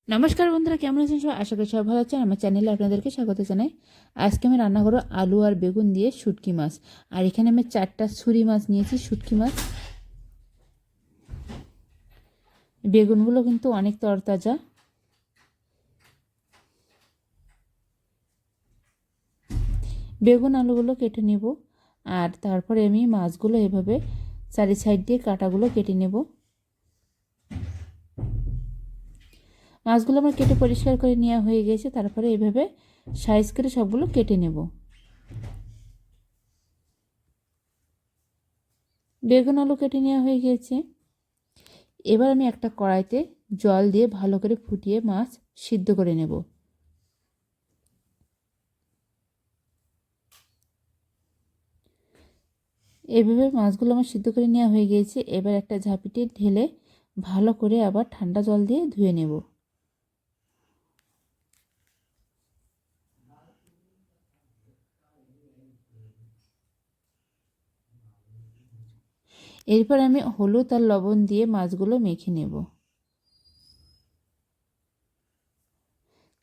নমস্কার বন্ধুরা, কেমন আছেন সবাই? আশা করি সবাই ভালো আছেন। আমার চ্যানেলে আপনাদেরকে স্বাগত জানাই। আজকে আমি রান্না করব আলু আর বেগুন দিয়ে শুটকি মাছ। আর এখানে আমি 4টা ছুরি মাছ নিয়েছি, শুটকি মাছ। বেগুনগুলো কিন্তু অনেক তরতাজা। বেগুন আলুগুলো কেটে নেব, আর তারপরে আমি মাছগুলো এভাবে চারি সাইড দিয়ে কাটাগুলো কেটে নেব। মাছগুলো আমার কেটে পরিষ্কার করে নেওয়া হয়ে গেছে। তারপরে এভাবে সাইজ করে সবগুলো কেটে নেব। বেগুন আলু কেটে নেওয়া হয়ে গিয়েছে। এবার আমি একটা কড়াইতে জল দিয়ে ভালো করে ফুটিয়ে মাছ সিদ্ধ করে নেব। এভাবে মাছগুলো আমার সিদ্ধ করে নেওয়া হয়ে গিয়েছে। এবার একটা ঝাঁপিতে ঢেলে ভালো করে আবার ঠান্ডা জল দিয়ে ধুয়ে নেব। এরপর আমি হলুদ আর লবণ দিয়ে মাছগুলো মেখে নেব।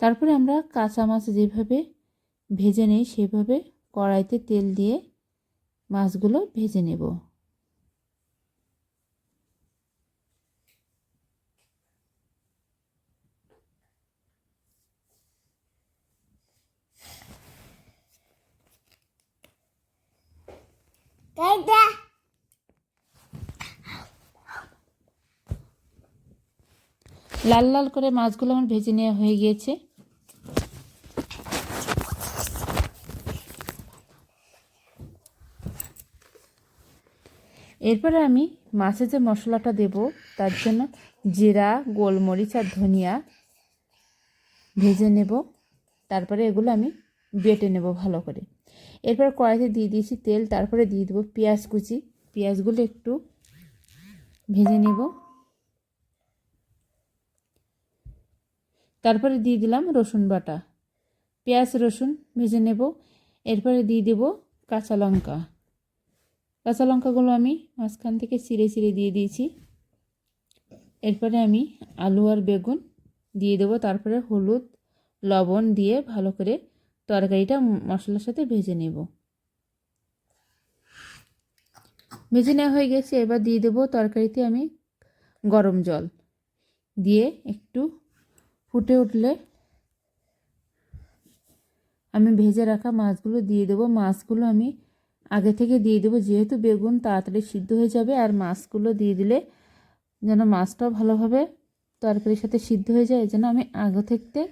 তারপরে আমরা কাঁচা মাছ যেভাবে ভেজে নেই সেভাবে কড়াইতে তেল দিয়ে মাছগুলো ভেজে নেব। লাল লাল করে মাছগুলো আমার ভেজে নেওয়া হয়ে গিয়েছে। এরপরে আমি মাছে যে মশলাটা দেব তার জন্য জিরা, গোলমরিচ আর ধনিয়া ভেজে নেব। তারপরে এগুলো আমি বেটে নেব ভালো করে। এরপর কড়াইতে দিয়ে দিয়েছি তেল। তারপরে দিয়ে দেবো পেঁয়াজ কুচি। পেঁয়াজগুলো একটু ভেজে নেব। তারপরে দিয়ে দিলাম রসুন বাটা। পেঁয়াজ রসুন ভেজে নেব। এরপরে দিয়ে দেব কাঁচা লঙ্কা। কাঁচা লঙ্কাগুলো আমি মাঝখান থেকে চিড়ে চিড়ে দিয়ে দিয়েছি। এরপরে আমি আলু আর বেগুন দিয়ে দেবো। তারপরে হলুদ লবণ দিয়ে ভালো করে তরকারিটা মশলার সাথে ভেজে নেব। ভেজে নেওয়া হয়ে গেছে। এবার দিয়ে দেবো তরকারিতে আমি গরম জল দিয়ে একটু ফুটে উঠলে আমি ভেজে রাখা মাছগুলো দিয়ে দেবো। মাছগুলো আমি আগে থেকে দিয়ে দেবো, যেহেতু বেগুন তাড়াতাড়ি সিদ্ধ হয়ে যাবে। আর মাছগুলো দিয়ে দিলে যেন মাছটাও ভালোভাবে তরকারির সাথে সিদ্ধ হয়ে যায়, এই জন্য আমি আগে থেকে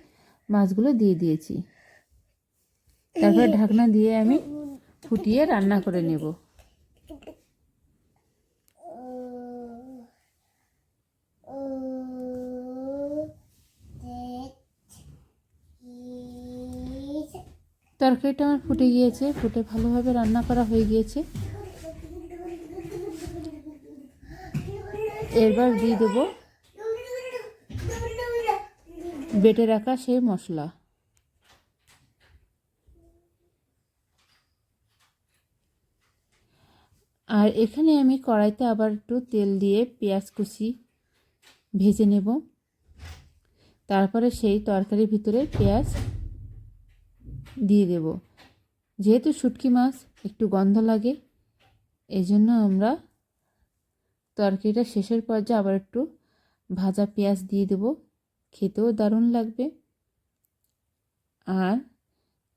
মাছগুলো দিয়ে দিয়েছি। তারপরে ঢাকনা দিয়ে আমি ফুটিয়ে রান্না করে নেব। তরকারিটা আমার ফুটে গিয়েছে, ফুটে ভালোভাবে রান্না করা হয়ে গিয়েছে। এবার দিয়ে দেব বেটে রাখা সেই মশলা। আর এখানে আমি কড়াইতে আবার একটু তেল দিয়ে পেঁয়াজ কুচি ভেজে নেব। তারপরে সেই তরকারির ভিতরে পেঁয়াজ দিয়ে দেব। যেহেতু শুটকি মাছ একটু গন্ধ লাগে, এই জন্য আমরা তরকারিটা শেষের পর্যায়ে আবার একটু ভাজা পেঁয়াজ দিয়ে দেব। খেতেও দারুণ লাগবে। আর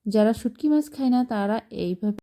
যারা শুটকি মাছ খায় না তারা এইভাবে